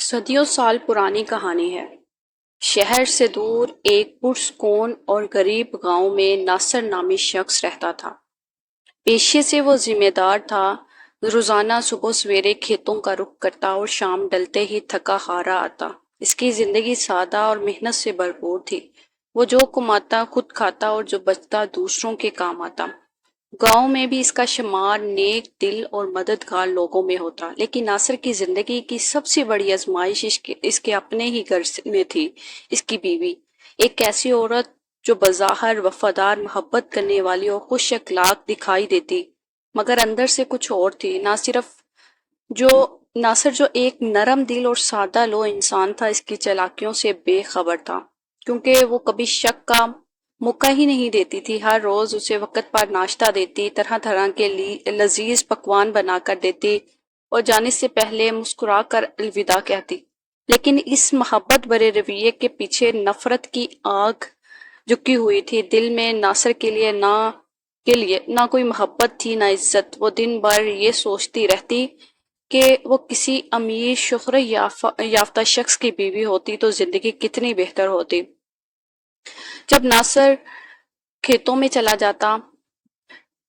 صدیوں سال پرانی کہانی ہے۔ شہر سے دور ایک پرسکون اور غریب گاؤں میں ناصر نامی شخص رہتا تھا۔ پیشے سے وہ ذمہ دار تھا۔ روزانہ صبح سویرے کھیتوں کا رخ کرتا اور شام ڈلتے ہی تھکا ہارا آتا۔ اس کی زندگی سادہ اور محنت سے بھرپور تھی۔ وہ جو کماتا خود کھاتا اور جو بچتا دوسروں کے کام آتا۔ گاؤں میں بھی اس کا شمار نیک دل اور مددگار لوگوں میں ہوتا، لیکن ناصر کی زندگی کی سب سے بڑی آزمائش اس کے اپنے ہی گھر میں تھی۔ اس کی بیوی ایک ایسی عورت جو بظاہر وفادار، محبت کرنے والی اور خوش اخلاق دکھائی دیتی، مگر اندر سے کچھ اور تھی۔ جو ناصر جو ایک نرم دل اور سادہ لو انسان تھا، اس کی چالاکیوں سے بے خبر تھا، کیونکہ وہ کبھی شک کا موقع ہی نہیں دیتی تھی۔ ہر روز اسے وقت پر ناشتہ دیتی، طرح طرح کے لذیذ پکوان بنا کر دیتی اور جانے سے پہلے مسکرا کر الوداع کہتی۔ لیکن اس محبت بھرے رویے کے پیچھے نفرت کی آگ جھکی ہوئی تھی۔ دل میں ناصر کے لیے نہ کوئی محبت تھی نہ عزت۔ وہ دن بھر یہ سوچتی رہتی کہ وہ کسی امیر شہرت یافتہ شخص کی بیوی ہوتی تو زندگی کتنی بہتر ہوتی۔ جب ناصر کھیتوں میں چلا جاتا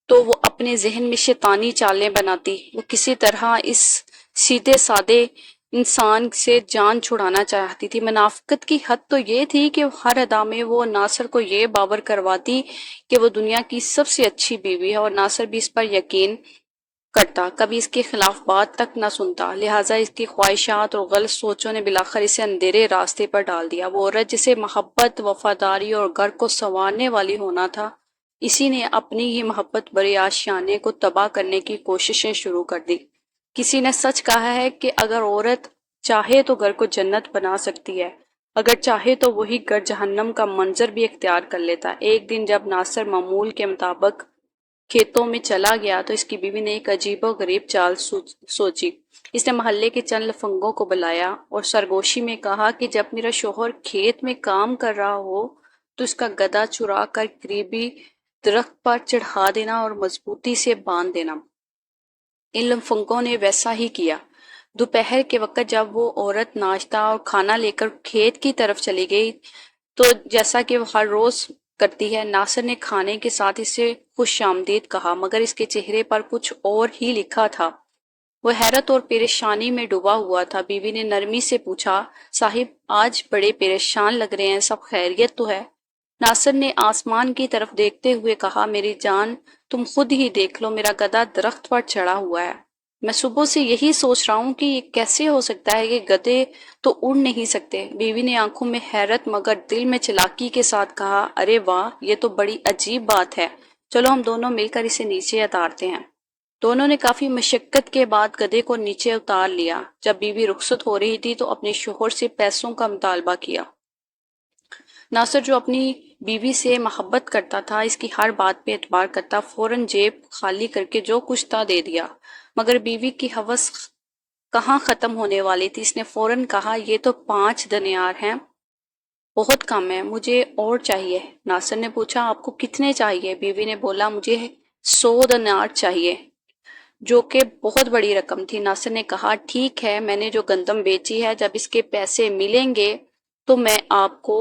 تو وہ اپنے ذہن میں شیطانی چالیں بناتی۔ وہ کسی طرح اس سیدھے سادے انسان سے جان چھڑانا چاہتی تھی۔ منافقت کی حد تو یہ تھی کہ ہر ادا میں وہ ناصر کو یہ باور کرواتی کہ وہ دنیا کی سب سے اچھی بیوی ہے، اور ناصر بھی اس پر یقین کرتا، کبھی اس کے خلاف بات تک نہ سنتا۔ لہٰذا اس کی خواہشات اور غلط سوچوں نے بلاخر اسے اندھیرے راستے پر ڈال دیا۔ وہ عورت جسے محبت، وفاداری اور گھر کو سنوارنے والی ہونا تھا، اسی نے اپنی ہی محبت بھرے آشیانے کو تباہ کرنے کی کوششیں شروع کر دی۔ کسی نے سچ کہا ہے کہ اگر عورت چاہے تو گھر کو جنت بنا سکتی ہے، اگر چاہے تو وہی گھر جہنم کا منظر بھی اختیار کر لیتا۔ ایک دن جب ناصر معمول کے مطابق کھیتوں میں چلا گیا تو اس کی بیوی نے ایک عجیب و غریب چال سوچی۔ اس نے محلے کے چند لفنگوں کو بلایا اور سرگوشی میں کہا کہ جب میرا شوہر کھیت میں کام کر رہا ہو تو اس کا گدھا چرا کر قریبی درخت پر چڑھا دینا اور مضبوطی سے باندھ دینا۔ ان لفنگوں نے ویسا ہی کیا۔ دوپہر کے وقت جب وہ عورت ناشتہ اور کھانا لے کر کھیت کی طرف چلی گئی تو جیسا کہ وہ ہر روز کرتی ہے، ناصر نے کھانے کے ساتھ اسے خوش آمدید کہا، مگر اس کے چہرے پر کچھ اور ہی لکھا تھا۔ وہ حیرت اور پریشانی میں ڈوبا ہوا تھا۔ بیوی نے نرمی سے پوچھا، صاحب آج بڑے پریشان لگ رہے ہیں، سب خیریت تو ہے؟ ناصر نے آسمان کی طرف دیکھتے ہوئے کہا، میری جان تم خود ہی دیکھ لو، میرا گدھا درخت پر چڑھا ہوا ہے۔ میں صبح سے یہی سوچ رہا ہوں کہ یہ کیسے ہو سکتا ہے کہ گدھے تو اڑ نہیں سکتے۔ بیوی نے آنکھوں میں حیرت مگر دل میں چلاکی کے ساتھ کہا، ارے واہ، یہ تو بڑی عجیب بات ہے، چلو ہم دونوں مل کر اسے نیچے اتارتے ہیں۔ دونوں نے کافی مشقت کے بعد گدھے کو نیچے اتار لیا۔ جب بیوی رخصت ہو رہی تھی تو اپنے شوہر سے پیسوں کا مطالبہ کیا۔ ناصر جو اپنی بیوی سے محبت کرتا تھا، اس کی ہر بات پہ اعتبار کرتا، فوراً جیب خالی کر کے جو کچھ تھا دے دیا۔ مگر بیوی کی ہوس کہاں ختم ہونے والی تھی۔ اس نے فوراً کہا، یہ تو 5 دینار ہیں، بہت کم ہے، مجھے اور چاہیے۔ ناصر نے پوچھا، آپ کو کتنے چاہیے؟ بیوی نے بولا، مجھے 100 دینار چاہیے، جو کہ بہت بڑی رقم تھی۔ ناصر نے کہا، ٹھیک ہے، میں نے جو گندم بیچی ہے، جب اس کے پیسے ملیں گے تو میں آپ کو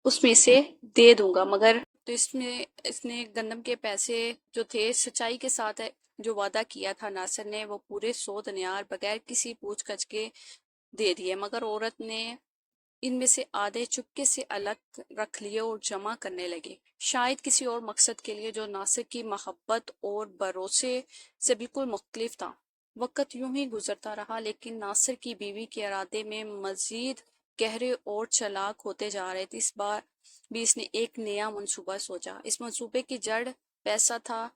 اس میں سے دے دوں گا۔ مگر تو اس نے گندم کے پیسے جو تھے سچائی کے ساتھ جو وعدہ کیا تھا ناصر نے، وہ پورے 100 دینار بغیر کسی پوچھ گچھ کے دے دیے۔ مگر عورت نے ان میں سے آدھے چپکے سے الگ رکھ لیے اور جمع کرنے لگے، شاید کسی اور مقصد کے لیے جو ناصر کی محبت اور بھروسے سے بالکل مختلف تھا۔ وقت یوں ہی گزرتا رہا، لیکن ناصر کی بیوی کے ارادے میں مزید گہرے اور چلاک ہوتے جا رہے تھے۔ اس بار بھی اس نے ایک نیا منصوبہ سوچا۔ اس منصوبے کی جڑ پیسہ تھا۔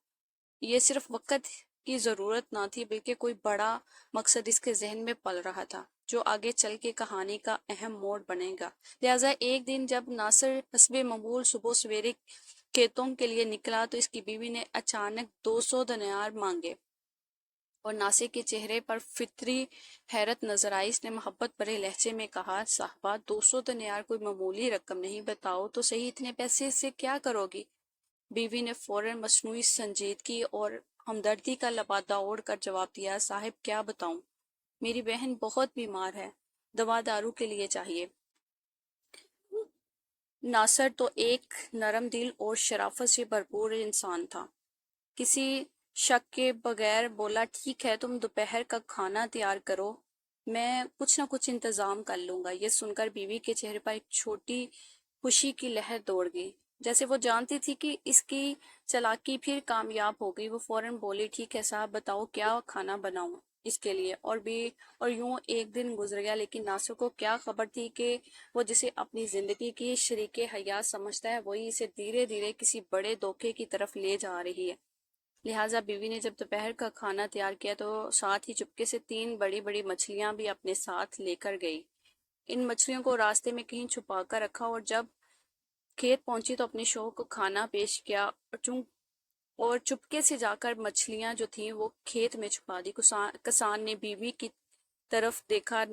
یہ صرف وقت کی ضرورت نہ تھی، بلکہ کوئی بڑا مقصد اس کے ذہن میں پل رہا تھا، جو آگے چل کے کہانی کا اہم موڑ بنے گا۔ لہٰذا ایک دن جب ناصر حسب معمول صبح سویرے کھیتوں کے لیے نکلا تو اس کی بیوی نے اچانک 200 دینار مانگے، اور ناصر کے چہرے پر فطری حیرت نظر آئی۔ اس نے محبت بھرے لہجے میں کہا، صاحبہ 200 دینار کوئی معمولی رقم نہیں، بتاؤ تو صحیح اتنے پیسے سے کیا کرو گی؟ بیوی نے فوراً مصنوعی سنجیدگی اور ہمدردی کا لبادہ اوڑھ کر جواب دیا، صاحب کیا بتاؤں، میری بہن بہت بیمار ہے، دوا دارو کے لیے چاہیے۔ ناصر تو ایک نرم دل اور شرافت سے بھرپور انسان تھا۔ کسی شک کے بغیر بولا، ٹھیک ہے، تم دوپہر کا کھانا تیار کرو، میں کچھ نہ کچھ انتظام کر لوں گا۔ یہ سن کر بیوی کے چہرے پر ایک چھوٹی خوشی کی لہر دوڑ گئی، جیسے وہ جانتی تھی کہ اس کی چالاکی پھر کامیاب ہو گئی۔ وہ فوراً بولی، ٹھیک ہے صاحب، بتاؤ کیا کھانا بناؤں اس کے لیے۔ اور یوں ایک دن گزر گیا، لیکن ناصر کو کیا خبر تھی کہ وہ جسے اپنی زندگی کی شریک حیات سمجھتا ہے وہی اسے دھیرے دھیرے کسی بڑے دھوکے کی طرف لے جا رہی ہے۔ لہٰذا بیوی نے جب دوپہر کا کھانا تیار کیا تو ساتھ ہی چپکے سے 3 بڑی بڑی مچھلیاں بھی اپنے ساتھ لے کر گئی۔ ان مچھلیوں کو راستے میں کہیں چھپا کر رکھا، اور جب کھیت پہنچی تو اپنے شوہر کو کھانا پیش کیا، اور چپکے سے جا کر مچھلیاں جو تھیں وہ کھیت میں چھپا دی۔ کسان نے بیوی کی طرف دیکھا،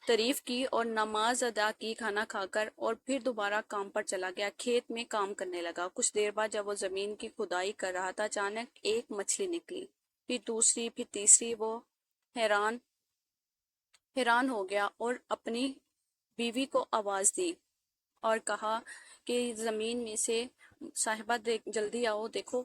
تعریف کی اور نماز ادا کی کھانا کھا کر، اور پھر دوبارہ کام پر چلا گیا۔ کھیت میں کام کرنے لگا۔ کچھ دیر بعد جب وہ زمین کی کھدائی کر رہا تھا، اچانک ایک مچھلی نکلی، پھر دوسری، پھر تیسری۔ وہ حیران ہو گیا اور اپنی بیوی کو آواز دی اور کہا کہ زمین میں سے، صاحبہ جلدی آؤ، دیکھو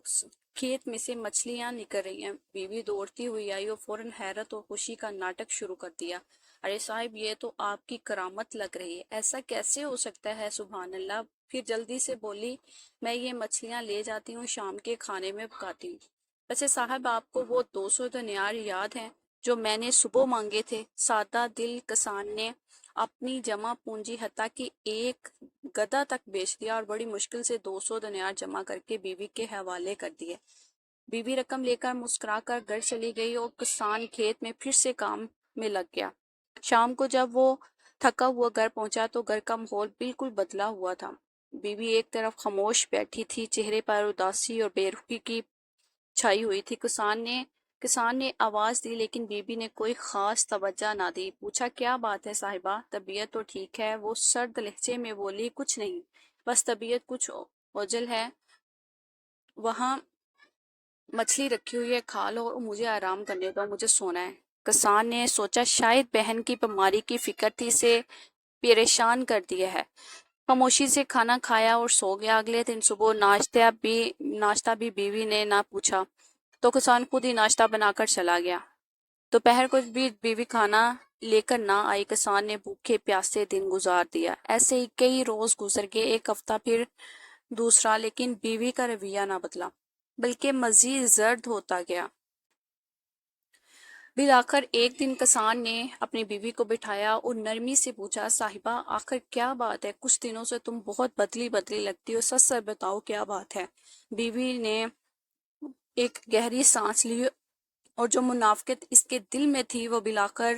کھیت میں سے مچھلیاں نکل رہی ہیں۔ بیوی دوڑتی ہوئی آئی اور فوراً حیرت اور خوشی کا ناٹک شروع کر دیا۔ ارے صاحب، یہ تو آپ کی کرامت لگ رہی ہے، ایسا کیسے ہو سکتا ہے؟ سبحان اللہ۔ پھر جلدی سے بولی، میں یہ مچھلیاں لے جاتی ہوں، شام کے کھانے میں پکاتی ہوں۔ ویسے صاحب، آپ کو وہ 200 دینار یاد ہیں جو میں نے صبح مانگے تھے؟ سادہ دل کسان نے اپنی جمع پونجی حتیٰ کہ ایک گدھا تک بیچ دیا اور بڑی مشکل سے 200 دینار جمع کر کے بیوی کے حوالے کر دیے۔ بیوی رقم لے کر مسکرا کر گھر چلی گئی اور کسان کھیت میں پھر سے کام میں لگ گیا۔ شام کو جب وہ تھکا ہوا گھر پہنچا تو گھر کا ماحول بالکل بدلا ہوا تھا۔ بیوی ایک طرف خاموش بیٹھی تھی، چہرے پر اداسی اور بے رخی کی چھائی ہوئی تھی۔ کسان نے آواز دی، لیکن بیوی نے کوئی خاص توجہ نہ دی۔ پوچھا، کیا بات ہے صاحبہ؟ طبیعت تو ٹھیک ہے؟ وہ سرد لہجے میں بولی، کچھ نہیں، بس طبیعت کچھ اوجل ہے۔ وہاں مچھلی رکھی ہوئی ہے، کھا لو اور مجھے آرام کرنے دو، مجھے سونا ہے۔ کسان نے سوچا شاید بہن کی بیماری کی فکر تھی، اسے پریشان کر دیا ہے۔ خاموشی سے کھانا کھایا اور سو گیا۔ اگلے دن صبح ناشتہ بھی بیوی نے نہ پوچھا تو کسان خود ہی ناشتہ بنا کر چلا گیا۔ دوپہر کو بھی بیوی کھانا لے کر نہ آئی۔ کسان نے بھوکے پیاسے دن گزار دیا۔ ایسے ہی کئی روز گزر گئے، ایک ہفتہ، پھر دوسرا، لیکن بیوی کا رویہ نہ بدلا بلکہ مزید زرد ہوتا گیا۔ بالآخر ایک دن کسان نے اپنی بیوی کو بٹھایا اور نرمی سے پوچھا، صاحبہ آخر کیا بات ہے؟ کچھ دنوں سے تم بہت بدلی لگتی ہو، سچ سچ بتاؤ کیا بات ہے؟ بیوی نے ایک گہری سانس لی اور جو منافقت اس کے دل میں تھی وہ بالآخر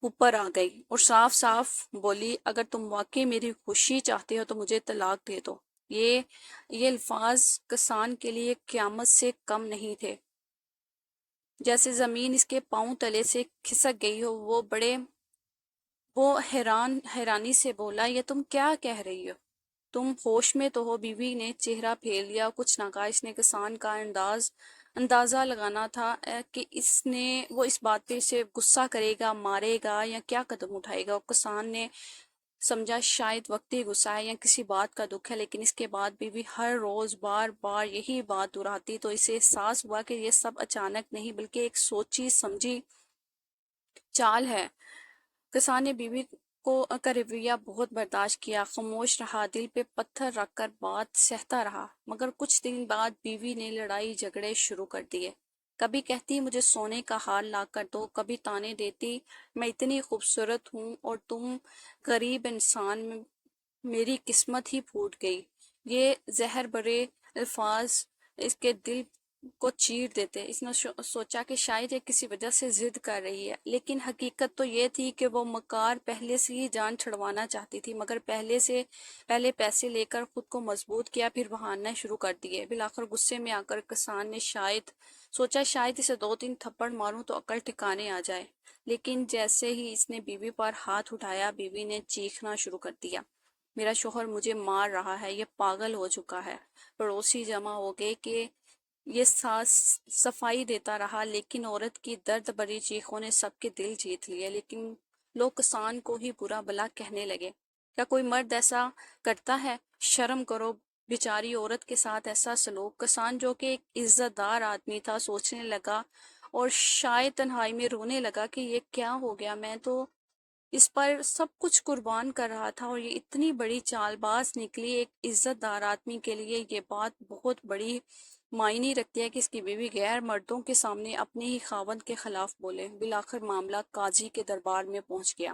اوپر آ گئی اور صاف صاف بولی، اگر تم واقعی میری خوشی چاہتے ہو تو مجھے طلاق دے دو۔ یہ الفاظ کسان کے لیے قیامت سے کم نہیں تھے، جیسے زمین اس کے پاؤں تلے سے کھسک گئی ہو۔ وہ حیرانی سے بولا، یہ تم کیا کہہ رہی ہو؟ تم ہوش میں تو ہو؟ بیوی نے چہرہ پھیر لیا، کچھ نہ کہا۔ اس نے کسان کا اندازہ لگانا تھا کہ وہ اس بات پہ اسے غصہ کرے گا، مارے گا یا کیا قدم اٹھائے گا۔ کسان نے سمجھا شاید وقتی غصہ ہے یا کسی بات کا دکھ ہے، لیکن اس کے بعد بیوی ہر روز بار بار یہی بات دہراتی تو اسے احساس ہوا کہ یہ سب اچانک نہیں بلکہ ایک سوچی سمجھی چال ہے۔ کسان نے بیوی کا رویہ بہت برداشت کیا، خاموش رہا، دل پہ پتھر رکھ کر بات سہتا رہا، مگر کچھ دن بعد بیوی نے لڑائی جھگڑے شروع کر دیے۔ کبھی کہتی مجھے سونے کا ہار لا کر دو، کبھی تانے دیتی میں اتنی خوبصورت ہوں اور تم غریب انسان، میری قسمت ہی پھوٹ گئی۔ یہ زہر برے الفاظ اس کے دل کو چیر دیتے۔ اس نے سوچا کہ شاید یہ کسی وجہ سے ضد کر رہی ہے، لیکن حقیقت تو یہ تھی کہ وہ مکار پہلے سے ہی جان چھڑوانا چاہتی تھی، مگر پہلے پیسے لے کر خود کو مضبوط کیا، پھر بہانے شروع کر دیے۔ بالآخر غصے میں آ کر کسان نے سوچا شاید اسے 2-3 تھپڑ ماروں تو عقل ٹھکانے آ جائے، لیکن جیسے ہی اس نے بیوی پر ہاتھ اٹھایا، بیوی نے چیخنا شروع کر دیا، میرا شوہر مجھے مار رہا ہے، یہ پاگل ہو چکا ہے۔ پڑوسی جمع ہو گئے کہ یہ صفائی دیتا رہا، لیکن عورت کی درد بھری چیخوں نے سب کے دل جیت لیے۔ لیکن لوگ کسان کو ہی برا بلا کہنے لگے۔ کیا کوئی مرد ایسا کرتا ہے؟ شرم کرو، بیچاری عورت کے ساتھ ایسا سلوک۔ کسان جو کہ ایک عزت دار آدمی تھا سوچنے لگا اور شاید تنہائی میں رونے لگا کہ یہ کیا ہو گیا، میں تو اس پر سب کچھ قربان کر رہا تھا اور یہ اتنی بڑی چال باز نکلی۔ ایک عزت دار آدمی کے لیے یہ بات بہت بڑی معنی رکھتی ہے کہ اس کی بیوی غیر مردوں کے سامنے اپنے ہی خاوند کے خلاف بولے۔ بالآخر معاملہ قاضی کے دربار میں پہنچ گیا۔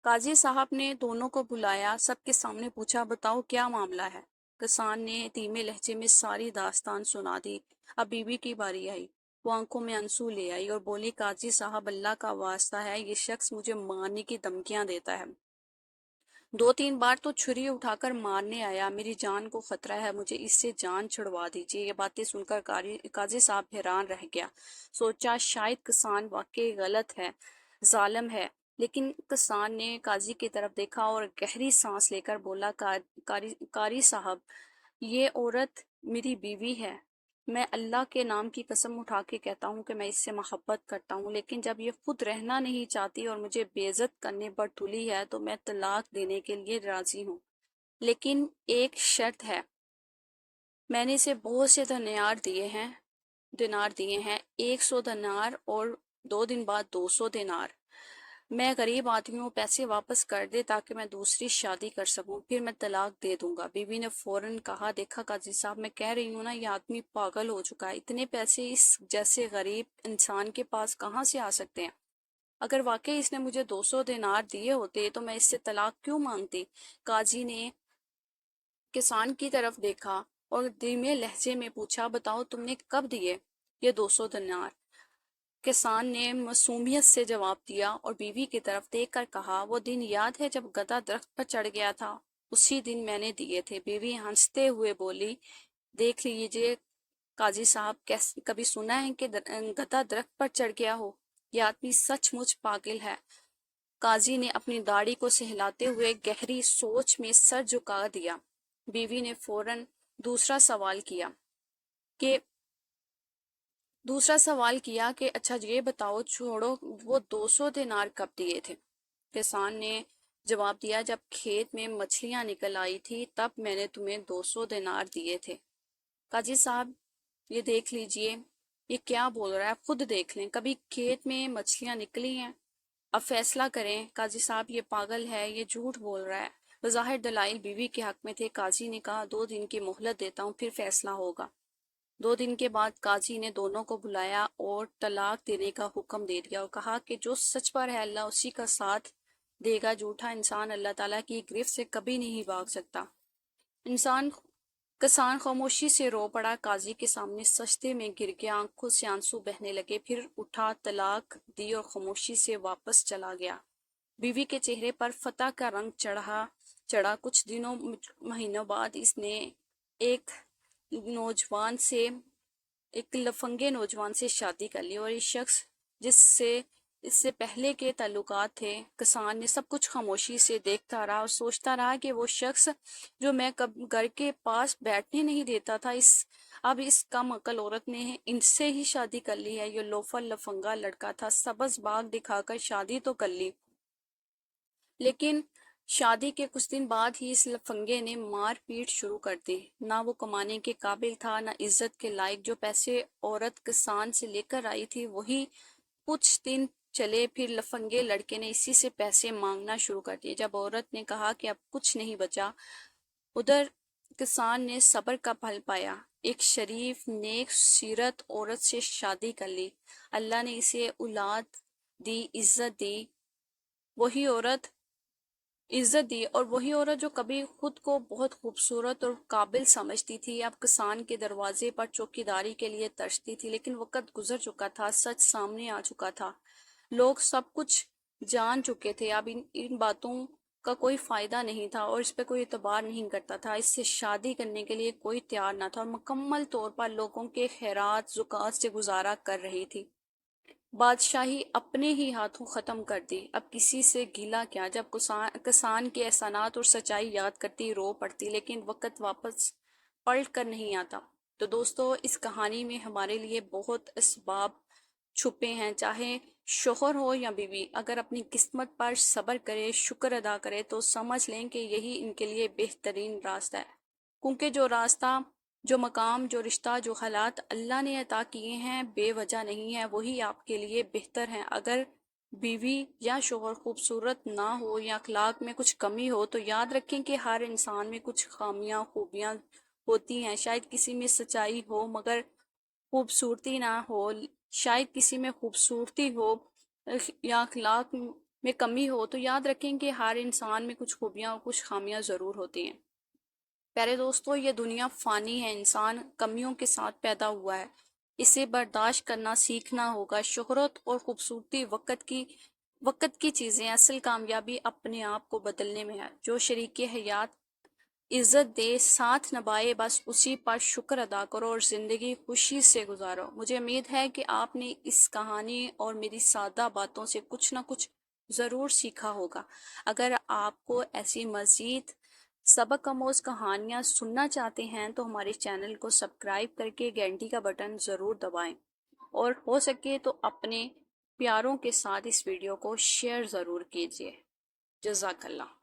قاضی صاحب نے دونوں کو بلایا، سب کے سامنے پوچھا، بتاؤ کیا معاملہ ہے؟ کسان نے دھیمے لہجے میں ساری داستان سنا دی۔ اب بیوی کی باری آئی۔ وہ آنکھوں میں آنسو لے آئی اور بولی، قاضی صاحب اللہ کا واسطہ ہے، یہ شخص مجھے مارنے کی دھمکیاں دیتا ہے، 2-3 بار تو چھری اٹھا کر مارنے آیا، میری جان کو خطرہ ہے، مجھے اس سے جان چھڑوا دیجیے۔ یہ باتیں سن کر قاضی صاحب حیران رہ گیا۔ سوچا شاید کسان واقعی غلط ہے، ظالم ہے، لیکن کسان نے قاضی کی طرف دیکھا اور گہری سانس لے کر بولا، قاری صاحب، یہ عورت میری بیوی ہے، میں اللہ کے نام کی قسم اٹھا کے کہتا ہوں کہ میں اس سے محبت کرتا ہوں، لیکن جب یہ خود رہنا نہیں چاہتی اور مجھے بے عزت کرنے پر تلی ہے تو میں طلاق دینے کے لیے راضی ہوں، لیکن ایک شرط ہے، میں نے اسے بہت سے دینار دیے ہیں، 100 دینار اور 2 دن بعد 200 دینار۔ میں غریب آدمی ہوں، پیسے واپس کر دے تاکہ میں دوسری شادی کر سکوں، پھر میں طلاق دے دوں گا۔ بیوی نے فوراً کہا، دیکھا قاضی صاحب، میں کہہ رہی ہوں نا، یہ آدمی پاگل ہو چکا ہے، اتنے پیسے اس جیسے غریب انسان کے پاس کہاں سے آ سکتے ہیں؟ اگر واقعی اس نے مجھے 200 دینار دیے ہوتے تو میں اس سے طلاق کیوں مانگتی؟ قاضی نے کسان کی طرف دیکھا اور دھیمے لہجے میں پوچھا، بتاؤ تم نے کب دیے یہ 200 دینار؟ کسان نے معصومیت سے جواب دیا اور بیوی کی طرف دیکھ کر کہا، وہ دن یاد ہے جب گدھا درخت پر چڑھ گیا تھا، اسی دن میں نے دیے تھے۔ بیوی ہنستے ہوئے بولی، دیکھ لیجئے قاضی صاحب، کبھی سنا ہے کہ گدھا درخت پر چڑھ گیا ہو؟ یہ آدمی سچ مچ پاگل ہے۔ قاضی نے اپنی داڑھی کو سہلاتے ہوئے گہری سوچ میں سر جھکا دیا۔ بیوی نے فوراً دوسرا سوال کیا کہ اچھا یہ بتاؤ، چھوڑو، وہ 200 دینار کب دیے تھے؟ کسان نے جواب دیا، جب کھیت میں مچھلیاں نکل آئی تھی تب میں نے تمہیں 200 دینار دیے تھے۔ قاضی صاحب، یہ دیکھ لیجئے، یہ کیا بول رہا ہے، خود دیکھ لیں، کبھی کھیت میں مچھلیاں نکلی ہیں؟ اب فیصلہ کریں۔ قاضی صاحب، یہ پاگل ہے، یہ جھوٹ بول رہا ہے۔ بظاہر دلائل بیوی کے حق میں تھے۔ قاضی نے کہا، 2 دن کی مہلت دیتا ہوں، پھر فیصلہ ہوگا۔ 2 دن کے بعد قاضی نے دونوں کو بلایا اور طلاق دینے کا حکم دے دیا اور کہا کہ جو سچ پر ہے اللہ اسی کا ساتھ دے گا، جھوٹا انسان اللہ تعالیٰ کی گرفت سے کبھی نہیں بھاگ سکتا۔ کسان خاموشی سے رو پڑا، قاضی کے سامنے سجدے میں گر گیا، آنکھوں سے آنسو بہنے لگے، پھر اٹھا، طلاق دی اور خاموشی سے واپس چلا گیا۔ بیوی کے چہرے پر فتح کا رنگ چڑھا۔ کچھ مہینوں بعد اس نے ایک لفنگے نوجوان سے شادی کر لی، اور یہ شخص جس سے اس سے پہلے کے تعلقات تھے، کسان نے سب کچھ خاموشی سے دیکھتا رہا اور سوچتا رہا کہ وہ شخص جو میں گھر کے پاس بیٹھنے نہیں دیتا تھا، اب اس کم عقل عورت نے ان سے ہی شادی کر لی ہے۔ یہ لوفر لفنگا لڑکا تھا، سبز باغ دکھا کر شادی تو کر لی، لیکن شادی کے کچھ دن بعد ہی اس لفنگے نے مار پیٹ شروع کر دی۔ نہ وہ کمانے کے قابل تھا، نہ عزت کے لائق۔ جو پیسے عورت کسان سے لے کر آئی تھی وہی کچھ دن چلے، پھر لفنگے لڑکے نے اسی سے پیسے مانگنا شروع کر دیے۔ جب عورت نے کہا کہ اب کچھ نہیں بچا، ادھر کسان نے صبر کا پھل پایا، ایک شریف نیک سیرت عورت سے شادی کر لی، اللہ نے اسے اولاد دی، عزت دی، اور وہی عورت جو کبھی خود کو بہت خوبصورت اور قابل سمجھتی تھی، اب کسان کے دروازے پر چوکیداری کے لیے ترستی تھی۔ لیکن وقت گزر چکا تھا، سچ سامنے آ چکا تھا، لوگ سب کچھ جان چکے تھے، اب ان باتوں کا کوئی فائدہ نہیں تھا اور اس پہ کوئی اعتبار نہیں کرتا تھا، اس سے شادی کرنے کے لیے کوئی تیار نہ تھا اور مکمل طور پر لوگوں کے خیرات زکوٰۃ سے گزارا کر رہی تھی۔ بادشاہی اپنے ہی ہاتھوں ختم کر دی، اب کسی سے گیلا کیا؟ جب کسان کے احسانات اور سچائی یاد کرتی رو پڑتی، لیکن وقت واپس پلٹ کر نہیں آتا۔ تو دوستو، اس کہانی میں ہمارے لیے بہت اسباب چھپے ہیں، چاہے شوہر ہو یا بیوی، اگر اپنی قسمت پر صبر کرے، شکر ادا کرے تو سمجھ لیں کہ یہی ان کے لیے بہترین راستہ ہے، کیونکہ جو راستہ، جو مقام، جو رشتہ، جو حالات اللہ نے عطا کیے ہیں بے وجہ نہیں ہے، وہی آپ کے لیے بہتر ہیں۔ اگر بیوی یا شوہر خوبصورت نہ ہو یا اخلاق میں کچھ کمی ہو تو یاد رکھیں کہ ہر انسان میں کچھ خامیاں، خوبیاں ہوتی ہیں۔ شاید کسی میں سچائی ہو مگر خوبصورتی نہ ہو، شاید کسی میں خوبصورتی ہو یا اخلاق میں کمی ہو، تو یاد رکھیں کہ ہر انسان میں کچھ خوبیاں اور کچھ خامیاں ضرور ہوتی ہیں۔ پیارے دوستو، یہ دنیا فانی ہے، انسان کمیوں کے ساتھ پیدا ہوا ہے، اسے برداشت کرنا سیکھنا ہوگا۔ شہرت اور خوبصورتی وقت کی چیزیں، اصل کامیابی اپنے آپ کو بدلنے میں ہے۔ جو شریک حیات عزت دے، ساتھ نبھائے، بس اسی پر شکر ادا کرو اور زندگی خوشی سے گزارو۔ مجھے امید ہے کہ آپ نے اس کہانی اور میری سادہ باتوں سے کچھ نہ کچھ ضرور سیکھا ہوگا۔ اگر آپ کو ایسی مزید سبق آموز کہانیاں سننا چاہتے ہیں تو ہمارے چینل کو سبسکرائب کر کے گھنٹی کا بٹن ضرور دبائیں، اور ہو سکے تو اپنے پیاروں کے ساتھ اس ویڈیو کو شیئر ضرور کیجیے۔ جزاک اللہ۔